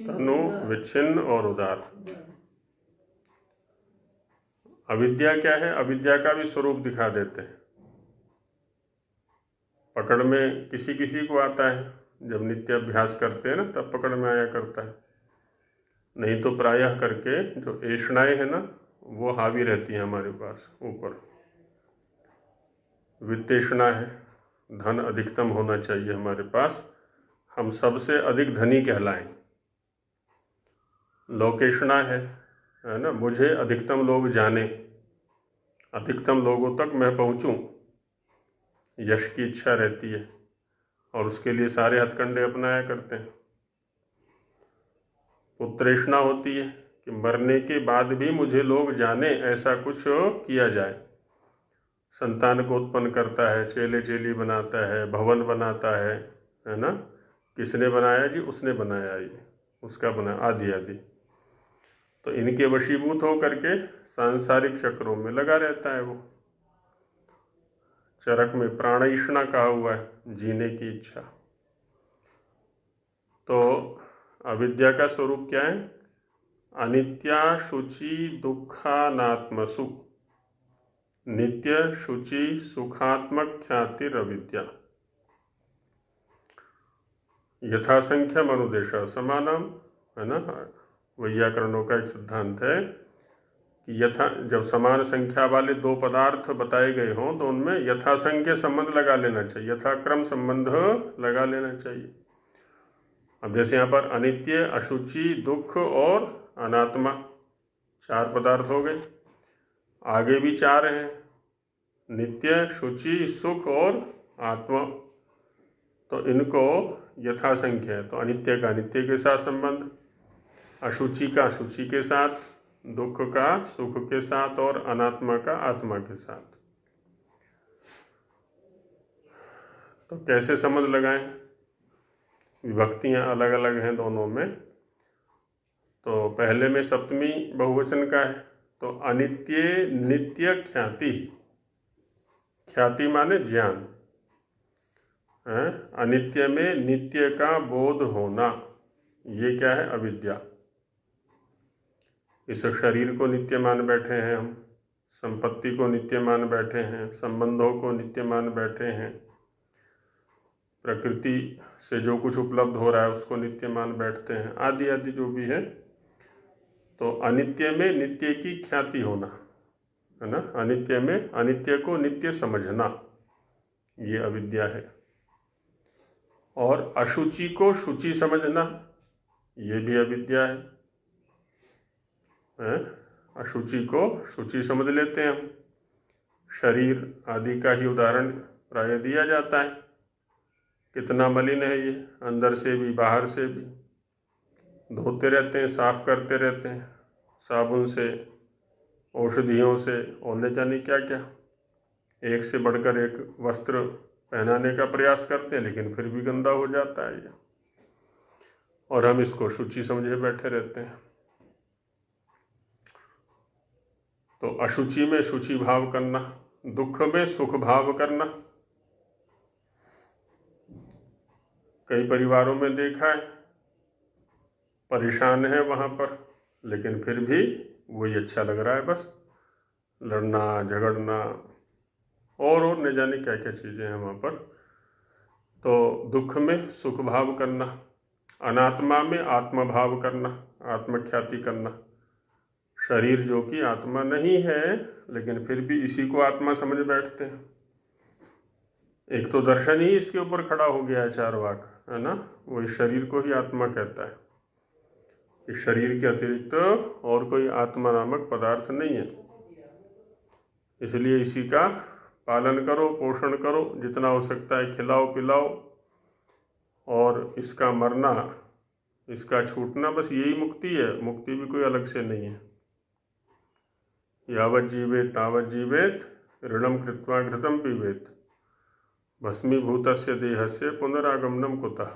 तनु, विच्छिन्न और उदार। अविद्या क्या है? अविद्या का भी स्वरूप दिखा देते हैं। पकड़ में किसी किसी को आता है, जब नित्य अभ्यास करते हैं ना, तब पकड़ में आया करता है। नहीं तो प्रायः करके जो ऐषणाएं है ना, वो हावी रहती हैं हमारे पास ऊपर। वित्तेषणा है, धन अधिकतम होना चाहिए हमारे पास, हम सबसे अधिक धनी कहलाएं। लोकेषणा है ना, मुझे अधिकतम लोग जाने, अधिकतम लोगों तक मैं पहुंचूं, यश की इच्छा रहती है, और उसके लिए सारे हथकंडे अपनाया करते हैं। पुत्रेषणा होती है कि मरने के बाद भी मुझे लोग जाने, ऐसा कुछ किया जाए। संतान को उत्पन्न करता है, चेले चेली बनाता है, भवन बनाता है ना। किसने बनाया जी? उसने बनाया, ये उसका बना, आदि आदि। तो इनके वशीभूत हो करके सांसारिक चक्रों में लगा रहता है वो। चरक में प्राणैषणा कहा हुआ है, जीने की इच्छा। तो अविद्या का स्वरूप क्या है? अनित्या शुचि दुखानात्मसु नित्य शुचि सुखात्मक ख्यातिर अविद्या। यथासंख्यम अनुदेश समानम, है ना। वैयाकरणों का एक सिद्धांत है कि जब समान संख्या वाले 2 पदार्थ बताए गए हों तो उनमें यथासंख्य संबंध लगा लेना चाहिए, यथाक्रम संबंध लगा लेना चाहिए। अब जैसे यहाँ पर अनित्य, अशुचि, दुख और अनात्मा 4 पदार्थ हो गए। आगे भी 4 हैं, नित्य, शुचि, सुख और आत्मा। तो इनको यथासंख्य है, तो अनित्य का नित्य के साथ संबंध, अशुचि का शुचि के साथ, दुख का सुख के साथ और अनात्मा का आत्मा के साथ। तो कैसे संबंध लगाएं? विभक्तियां अलग अलग हैं दोनों में। तो पहले में सप्तमी बहुवचन का है, तो अनित्य नित्य ख्याति। ख्याति माने ज्ञान, अनित्य में नित्य का बोध होना, ये क्या है? अविद्या। इस शरीर को नित्य मान बैठे हैं हम, संपत्ति को नित्य मान बैठे हैं, संबंधों को नित्य मान बैठे हैं, प्रकृति से जो कुछ उपलब्ध हो रहा है उसको नित्य मान बैठते हैं, आदि आदि जो भी है। तो अनित्य में नित्य की ख्याति होना, है ना। अनित्य में अनित्य को नित्य समझना, ये अविद्या है। और अशुचि को शुचि समझना, ये भी अविद्या है। अशुचि को शुचि समझ लेते हैं हम। शरीर आदि का ही उदाहरण प्राय दिया जाता है, कितना मलिन है ये, अंदर से भी बाहर से भी। धोते रहते हैं, साफ करते रहते हैं, साबुन से, औषधियों से, और न जाने क्या क्या, एक से बढ़कर एक वस्त्र पहनाने का प्रयास करते हैं, लेकिन फिर भी गंदा हो जाता है ये, और हम इसको शुचि समझे बैठे रहते हैं। तो अशुचि में शुचि भाव करना, दुख में सुख भाव करना। कई परिवारों में देखा है, परेशान है वहाँ पर, लेकिन फिर भी वही अच्छा लग रहा है, बस लड़ना झगड़ना और न जाने क्या क्या चीज़ें हैं वहाँ पर। तो दुख में सुख भाव करना, अनात्मा में आत्म भाव करना, आत्मख्याति करना, शरीर जो कि आत्मा नहीं है, लेकिन फिर भी इसी को आत्मा समझ बैठते हैं। एक तो दर्शन ही इसके ऊपर खड़ा हो गया है चारवाक, है ना, वो इस शरीर को ही आत्मा कहता है। इस शरीर के अतिरिक्त और कोई आत्मा नामक पदार्थ नहीं है। इसलिए इसी का पालन करो, पोषण करो, जितना हो सकता है खिलाओ पिलाओ, और इसका मरना, इसका छूटना, बस यही मुक्ति है। मुक्ति भी कोई अलग से नहीं है। यावत् जीवेत तावत् जीवेत ऋणम कृत्वा घृतम पीवेत भस्मीभूतस्य देहस्य पुनरागमनम कुतः।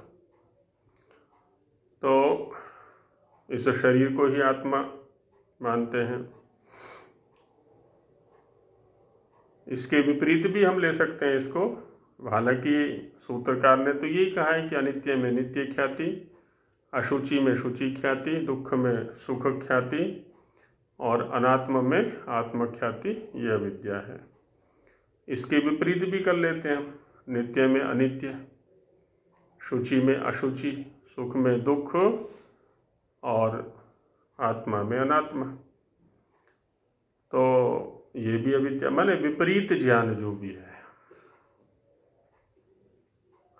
तो इस शरीर को ही आत्मा मानते हैं। इसके विपरीत भी हम ले सकते हैं इसको। हालांकि सूत्रकार ने तो यही कहा है कि अनित्य में नित्य ख्याति, अशुचि में शुचि ख्याति, दुख में सुख ख्याति और अनात्म में आत्म ख्याति, ये अविद्या है। इसके विपरीत भी कर लेते हैं हम। नित्य में अनित्य, शुचि में अशुचि, सुख में दुख और आत्मा में अनात्मा। तो ये भी अविद्या, माने विपरीत ज्ञान जो भी है।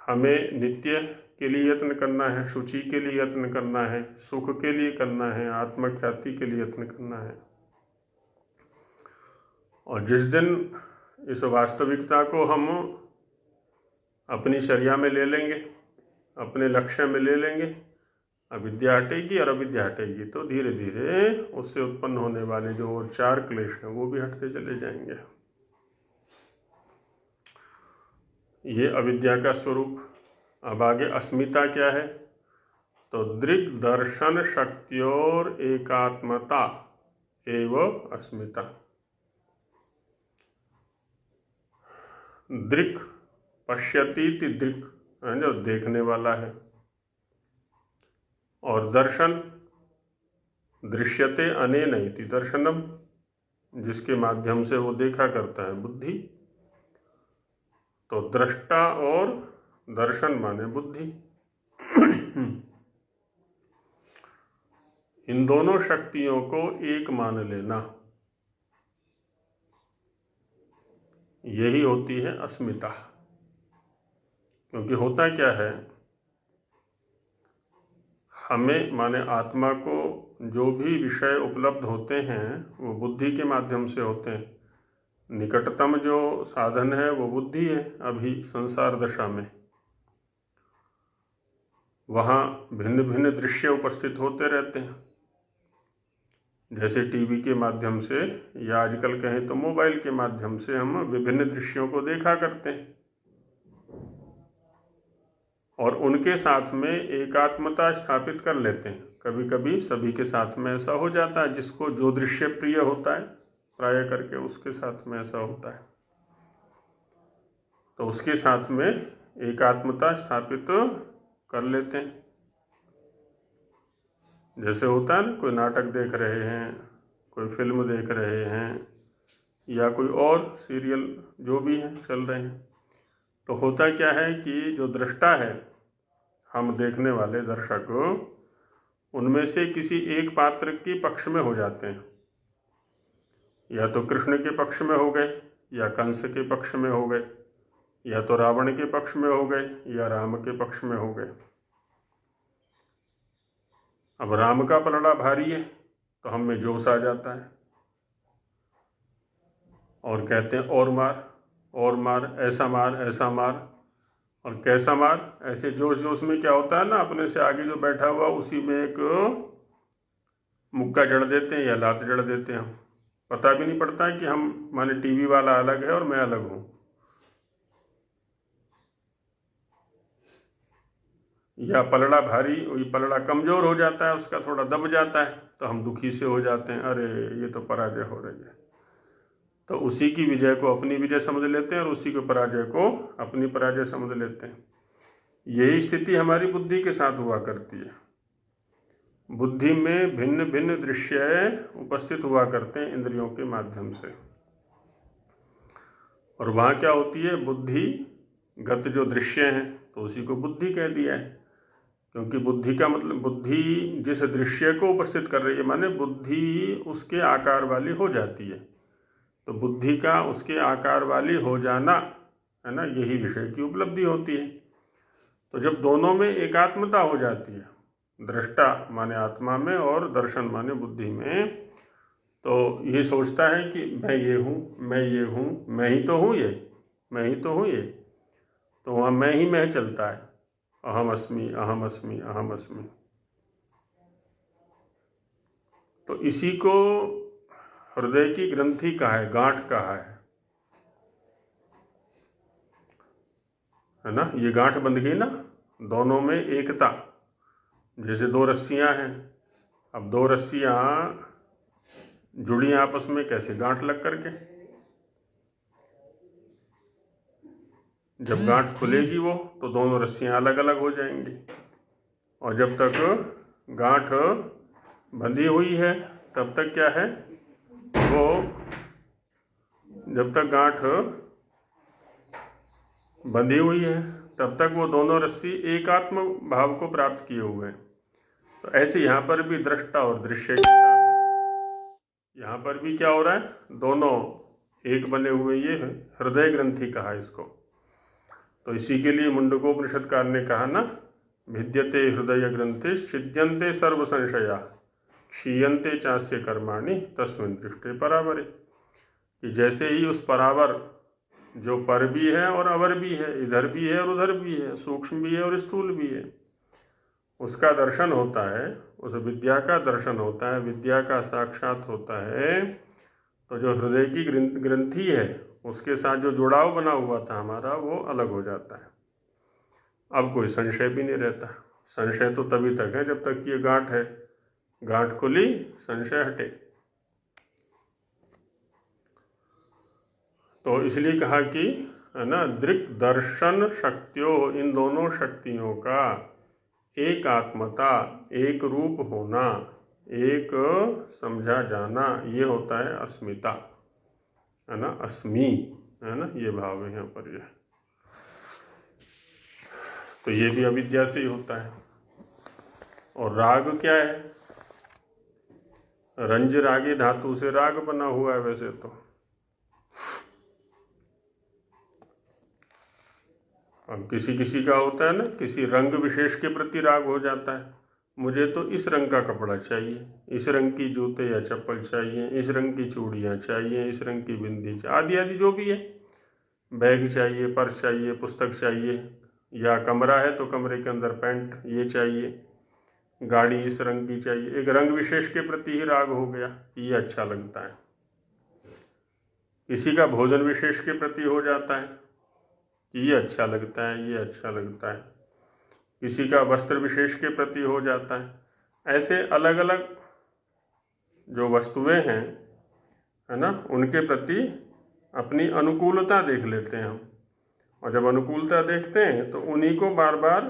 हमें नित्य के लिए यत्न करना है, शुचि के लिए यत्न करना है, सुख के लिए करना है, आत्मख्याति के लिए यत्न करना है। और जिस दिन इस वास्तविकता को हम अपनी चर्या में ले लेंगे, अपने लक्ष्य में ले लेंगे, अविद्या हटेगी और अविद्या हटेगी तो धीरे धीरे उससे उत्पन्न होने वाले जो चार क्लेश हैं वो भी हटते चले जाएंगे। ये अविद्या का स्वरूप। अब आगे अस्मिता क्या है? तो दृक् दर्शन शक्तियोर एकात्मता एवं अस्मिता। दृक् पश्यति दृक्, जो देखने वाला है, और दर्शन दृश्यते अनेन इति दर्शनम, जिसके माध्यम से वो देखा करता है, बुद्धि। तो दृष्टा और दर्शन माने बुद्धि। इन दोनों शक्तियों को एक मान लेना, यही होती है अस्मिता। क्योंकि होता क्या है, हमें माने आत्मा को जो भी विषय उपलब्ध होते हैं वो बुद्धि के माध्यम से होते हैं। निकटतम जो साधन है वो बुद्धि है। अभी संसार दशा में वहाँ भिन्न भिन्न दृश्य उपस्थित होते रहते हैं। जैसे टीवी के माध्यम से या आजकल कहें तो मोबाइल के माध्यम से हम विभिन्न दृश्यों को देखा करते हैं, और उनके साथ में एकात्मता स्थापित कर लेते हैं। कभी कभी सभी के साथ में ऐसा हो जाता है, जिसको जो दृश्य प्रिय होता है प्राय करके उसके साथ में ऐसा होता है, तो उसके साथ में एकात्मता स्थापित कर लेते हैं। जैसे होता है ना, कोई नाटक देख रहे हैं, कोई फिल्म देख रहे हैं, या कोई और सीरियल जो भी है चल रहे हैं, तो होता क्या है कि जो दृष्टा है, हम देखने वाले दर्शक, उनमें से किसी एक पात्र के पक्ष में हो जाते हैं। या तो कृष्ण के पक्ष में हो गए, या कंस के पक्ष में हो गए, या तो रावण के पक्ष में हो गए, या राम के पक्ष में हो गए। अब राम का पलड़ा भारी है तो हम में जोश आ जाता है और कहते हैं और मार, ऐसा मार, और कैसा मार। ऐसे जोश जोश में क्या होता है ना, अपने से आगे जो बैठा हुआ उसी में एक मुक्का जड़ देते हैं या लात जड़ देते हैं। पता भी नहीं पड़ता है कि हम माने टीवी वाला अलग है और मैं अलग हूँ। या पलड़ा भारी, वही पलड़ा कमज़ोर हो जाता है, उसका थोड़ा दब जाता है तो हम दुखी से हो जाते हैं, अरे ये तो पराजय हो रही है। तो उसी की विजय को अपनी विजय समझ लेते हैं और उसी के पराजय को अपनी पराजय समझ लेते हैं। यही स्थिति हमारी बुद्धि के साथ हुआ करती है। बुद्धि में भिन्न भिन्न दृश्य उपस्थित हुआ करते हैं इंद्रियों के माध्यम से, और वहाँ क्या होती है, बुद्धि गत जो दृश्य हैं तो उसी को बुद्धि कह दिया है। क्योंकि बुद्धि का मतलब, बुद्धि जिस दृश्य को उपस्थित कर रही है माने बुद्धि उसके आकार वाली हो जाती है। तो बुद्धि का उसके आकार वाली हो जाना है ना, यही विषय की उपलब्धि होती है। तो जब दोनों में एकात्मता हो जाती है, दृष्टा माने आत्मा में और दर्शन माने बुद्धि में, तो ये सोचता है कि मैं ये हूँ, मैं ये हूँ, मैं ही तो हूँ ये, मैं ही तो हूँ ये। तो वहाँ मैं चलता है, अहम अस्मि, अहम अस्मि, अहम अस्मि। तो इसी को हृदय की ग्रंथि कहा है, गांठ कहा है ना। ये गांठ बंध गई ना, दोनों में एकता। जैसे दो रस्सियां हैं, अब दो रस्सियां जुड़ी आपस में कैसे, गांठ लग करके। जब गांठ खुलेगी वो, तो दोनों रस्सियां अलग अलग हो जाएंगी। और जब तक गांठ बंधी हुई है तब तक क्या है वो, जब तक गांठ बंधी हुई है तब तक वो दोनों रस्सी एकात्म भाव को प्राप्त किए हुए हैं। तो ऐसे यहाँ पर भी दृष्टा और दृश्य के साथ है। यहाँ पर भी क्या हो रहा है, दोनों एक बने हुए, ये हृदय ग्रंथि कहा इसको। तो इसी के लिए मुंडकोपनिषदकार ने कहा ना, भिद्यते हृदय ग्रंथि छिद्यन्ते सर्व संशया क्षीयन्ते चास्य कर्माणि तस्मिन् दृष्टे परावरे। कि जैसे ही उस परावर जो पर भी है और अवर भी है, इधर भी है और उधर भी है, सूक्ष्म भी है और स्थूल भी है, उसका दर्शन होता है, उस विद्या का दर्शन होता है, विद्या का साक्षात होता है। तो जो हृदय की ग्रंथि है उसके साथ जो जुड़ाव बना हुआ था हमारा, वो अलग हो जाता है। अब कोई संशय भी नहीं रहता। संशय तो तभी तक है जब तक ये गांठ है, गांठ खुली संशय हटे। तो इसलिए कहा कि है ना, दृक् दर्शन शक्तियों, इन दोनों शक्तियों का एकात्मता, एक रूप होना, एक समझा जाना, ये होता है अस्मिता, है ना, अस्मि, है ना, ये भाव है यहाँ पर। ये तो ये भी अविद्या से ही होता है। और राग क्या है, रंज रागी धातु से राग बना हुआ है वैसे तो। अब किसी किसी का होता है ना, किसी रंग विशेष के प्रति राग हो जाता है, मुझे तो इस रंग का कपड़ा चाहिए, इस रंग की जूते या चप्पल चाहिए, इस रंग की चूड़ियाँ चाहिए, इस रंग की बिंदी चाहिए, आदि आदि जो भी है, बैग चाहिए, पर्स चाहिए, पुस्तक चाहिए, या कमरा है तो कमरे के अंदर पैंट ये चाहिए, गाड़ी इस रंग की चाहिए। एक रंग विशेष के प्रति ही राग हो गया, ये अच्छा लगता है। किसी का भोजन विशेष के प्रति हो जाता है, ये अच्छा लगता है, ये अच्छा लगता है। किसी का वस्त्र विशेष के प्रति हो जाता है। ऐसे अलग अलग जो वस्तुएं हैं, है ना, उनके प्रति अपनी अनुकूलता देख लेते हैं हम। और जब अनुकूलता देखते हैं तो उन्हीं को बार बार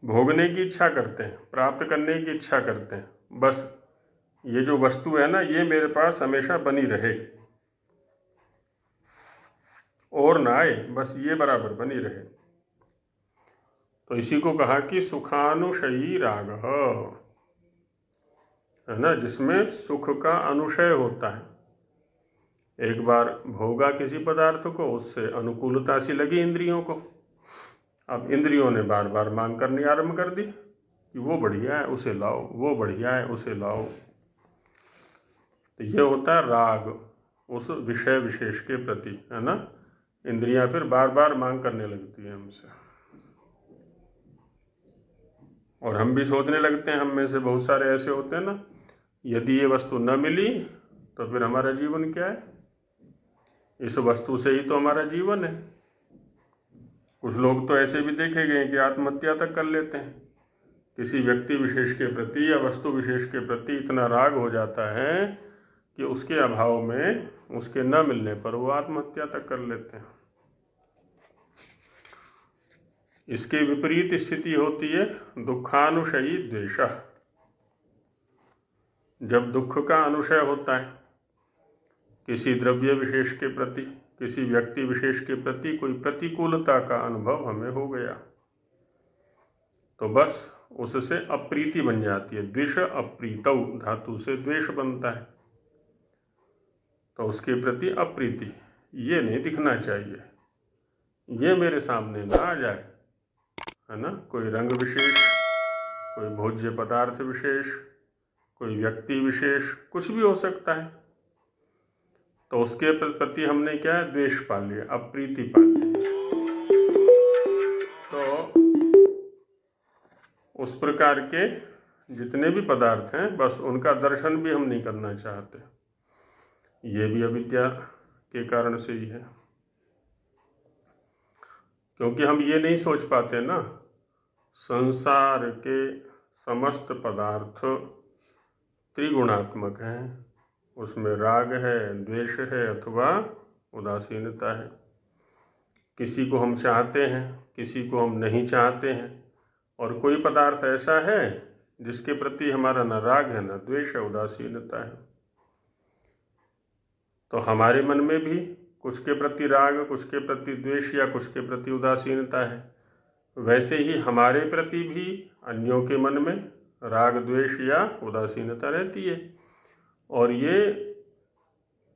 भोगने की इच्छा करते हैं, प्राप्त करने की इच्छा करते हैं। बस ये जो वस्तु है ना, ये मेरे पास हमेशा बनी रहे और ना आए, बस ये बराबर बनी रहे। तो इसी को कहा कि सुखानुशयी राग, है ना, जिसमें सुख का अनुशय होता है। एक बार भोगा किसी पदार्थ को, उससे अनुकूलता सी लगी इंद्रियों को। अब इंद्रियों ने बार बार मांग करनी आरंभ कर दी कि वो बढ़िया है उसे लाओ, वो बढ़िया है उसे लाओ। तो ये होता है राग उस विषय विशेष के प्रति, है ना। इंद्रियां फिर बार बार मांग करने लगती है हमसे, और हम भी सोचने लगते हैं, हम में से बहुत सारे ऐसे होते हैं ना, यदि ये वस्तु न मिली तो फिर हमारा जीवन क्या है, इस वस्तु से ही तो हमारा जीवन है। कुछ लोग तो ऐसे भी देखे गए कि आत्महत्या तक कर लेते हैं। किसी व्यक्ति विशेष के प्रति या वस्तु विशेष के प्रति इतना राग हो जाता है कि उसके अभाव में, उसके न मिलने पर वो आत्महत्या तक कर लेते हैं। इसके विपरीत स्थिति होती है दुखानुशयी द्वेष। जब दुख का अनुशय होता है, किसी द्रव्य विशेष के प्रति, किसी व्यक्ति विशेष के प्रति कोई प्रतिकूलता का अनुभव हमें हो गया तो बस उससे अप्रीति बन जाती है। द्वेष अप्रीतौ धातु से द्वेष बनता है, तो उसके प्रति अप्रीति, ये नहीं दिखना चाहिए, ये मेरे सामने ना आ जाए, है ना। कोई रंग विशेष, कोई भोज्य पदार्थ विशेष, कोई व्यक्ति विशेष, कुछ भी हो सकता है, तो उसके प्रति हमने क्या है, द्वेष पा लिया, अप्रीति पा ली। तो उस प्रकार के जितने भी पदार्थ हैं बस उनका दर्शन भी हम नहीं करना चाहते, ये भी अविद्या के कारण से ही है। क्योंकि हम ये नहीं सोच पाते ना, संसार के समस्त पदार्थ त्रिगुणात्मक हैं, उसमें राग है, द्वेष है अथवा उदासीनता है। किसी को हम चाहते हैं, किसी को हम नहीं चाहते हैं, और कोई पदार्थ ऐसा है जिसके प्रति हमारा न राग है न द्वेष है, उदासीनता है। तो हमारे मन में भी कुछ के प्रति राग, कुछ के प्रति द्वेष या कुछ के प्रति उदासीनता है, वैसे ही हमारे प्रति भी अन्यों के मन में राग द्वेष या उदासीनता रहती है, और ये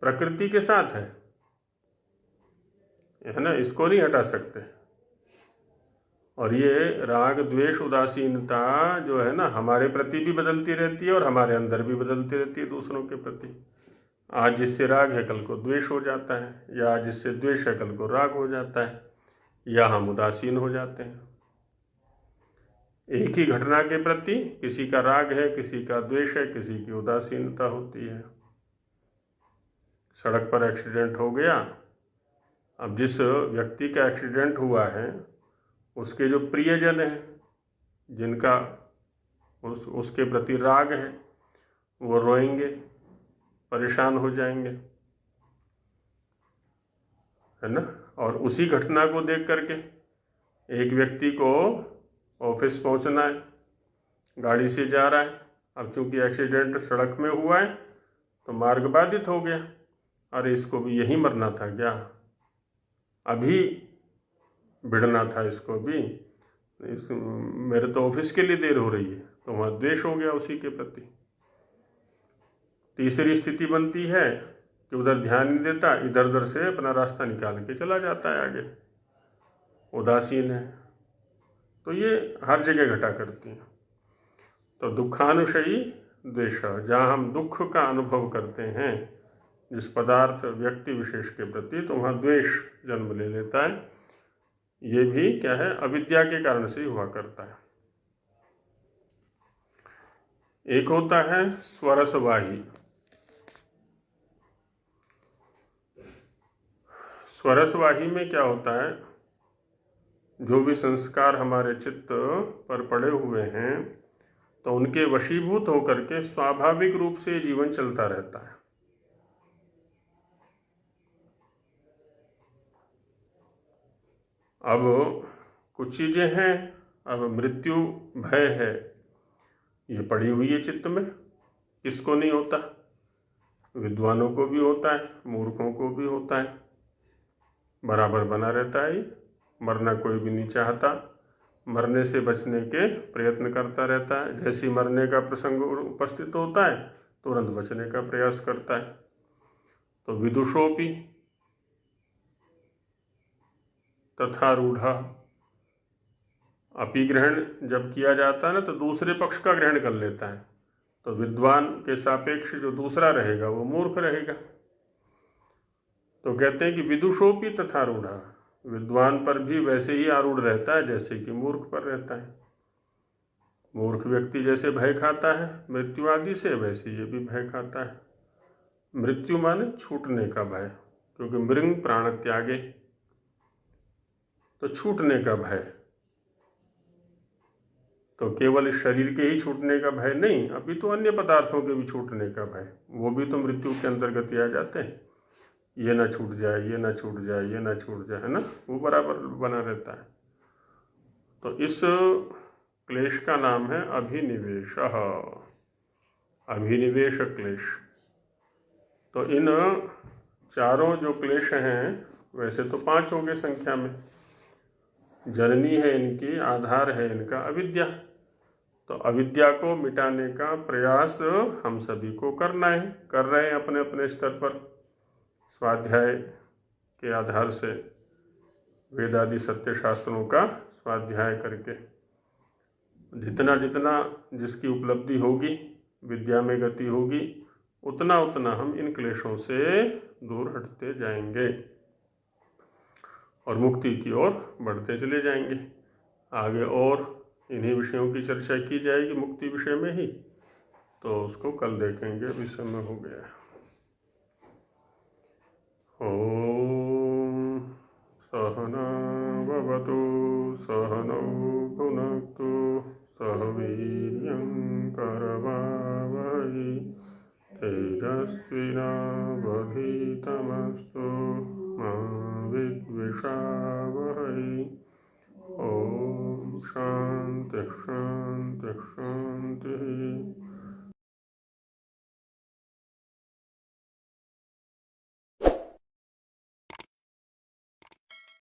प्रकृति के साथ है ना, इसको नहीं हटा सकते। और ये राग द्वेष उदासीनता जो है ना, हमारे प्रति भी बदलती रहती है और हमारे अंदर भी बदलती रहती है दूसरों के प्रति। आज जिससे राग है कल को द्वेष हो जाता है, या आज जिससे द्वेष है कल को राग हो जाता है, या हम उदासीन हो जाते हैं। एक ही घटना के प्रति किसी का राग है, किसी का द्वेष है, किसी की उदासीनता होती है। सड़क पर एक्सीडेंट हो गया, अब जिस व्यक्ति का एक्सीडेंट हुआ है उसके जो प्रियजन हैं, जिनका उसके प्रति राग है, वो रोएंगे, परेशान हो जाएंगे, है ना। और उसी घटना को देख करके एक व्यक्ति को ऑफिस पहुंचना है, गाड़ी से जा रहा है, अब चूंकि एक्सीडेंट सड़क में हुआ है तो मार्ग बाधित हो गया, अरे इसको भी यहीं मरना था क्या, अभी भिड़ना था इसको भी, मेरे तो ऑफिस के लिए देर हो रही है, तो वहाँ द्वेष हो गया उसी के प्रति। तीसरी स्थिति बनती है कि उधर ध्यान नहीं देता, इधर उधर से अपना रास्ता निकाल के चला जाता है आगे, उदासीन है। तो ये हर जगह घटा करती है। तो दुखानुशयी द्वेष, जहाँ हम दुख का अनुभव करते हैं जिस पदार्थ व्यक्ति विशेष के प्रति, तो वहाँ द्वेष जन्म ले लेता है। ये भी क्या है, अविद्या के कारण से ही हुआ करता है। एक होता है स्वरसवाही। स्वरसवाही में क्या होता है, जो भी संस्कार हमारे चित्त पर पड़े हुए हैं तो उनके वशीभूत होकर के स्वाभाविक रूप से जीवन चलता रहता है। अब कुछ चीज़ें हैं, अब मृत्यु भय है, ये पड़ी हुई है चित्त में, किसको नहीं होता, विद्वानों को भी होता है, मूर्खों को भी होता है, बराबर बना रहता है। मरना कोई भी नहीं चाहता, मरने से बचने के प्रयत्न करता रहता है, जैसे मरने का प्रसंग उपस्थित होता है तुरंत बचने का प्रयास करता है। तो विदुषोपि तथा रूढ़ा, अपि ग्रहण जब किया जाता है ना तो दूसरे पक्ष का ग्रहण कर लेता है, तो विद्वान के सापेक्ष जो दूसरा रहेगा वो मूर्ख रहेगा। तो कहते हैं कि विदुषोपि तथा रूढ़ा, विद्वान पर भी वैसे ही आरूढ़ रहता है जैसे कि मूर्ख पर रहता है। मूर्ख व्यक्ति जैसे भय खाता है मृत्यु आदि से, वैसे ये भी भय खाता है। मृत्यु माने छूटने का भय, क्योंकि मृंग प्राण त्यागे, तो छूटने का भय। तो केवल इस शरीर के ही छूटने का भय नहीं, अभी तो अन्य पदार्थों के भी छूटने का भय, वो भी तो मृत्यु के अंतर्गत ही आ जाते हैं। ये ना छूट जाए, ये ना छूट जाए, ये ना छूट जाए, है ना, वो बराबर बना रहता है। तो इस क्लेश का नाम है अभिनिवेश, अभिनिवेश क्लेश। तो इन चारों जो क्लेश हैं वैसे तो 5 हो गए संख्या में। जननी है इनकी, आधार है इनका अविद्या। तो अविद्या को मिटाने का प्रयास हम सभी को करना है, कर रहे हैं अपने अपने स्तर पर, स्वाध्याय के आधार से वेदादि सत्य शास्त्रों का स्वाध्याय करके। जितना जितना जिसकी उपलब्धि होगी, विद्या में गति होगी, उतना उतना हम इन क्लेशों से दूर हटते जाएंगे और मुक्ति की ओर बढ़ते चले जाएंगे। आगे और इन्हीं विषयों की चर्चा की जाएगी मुक्ति विषय में ही, तो उसको कल देखेंगे। अभी समय हो गया। ओम सहना भवतु सहनौ भुनक्तु सह वीर्यं करवावहै तेजस्विनावधीतमस्तु मा विद्विषावहै।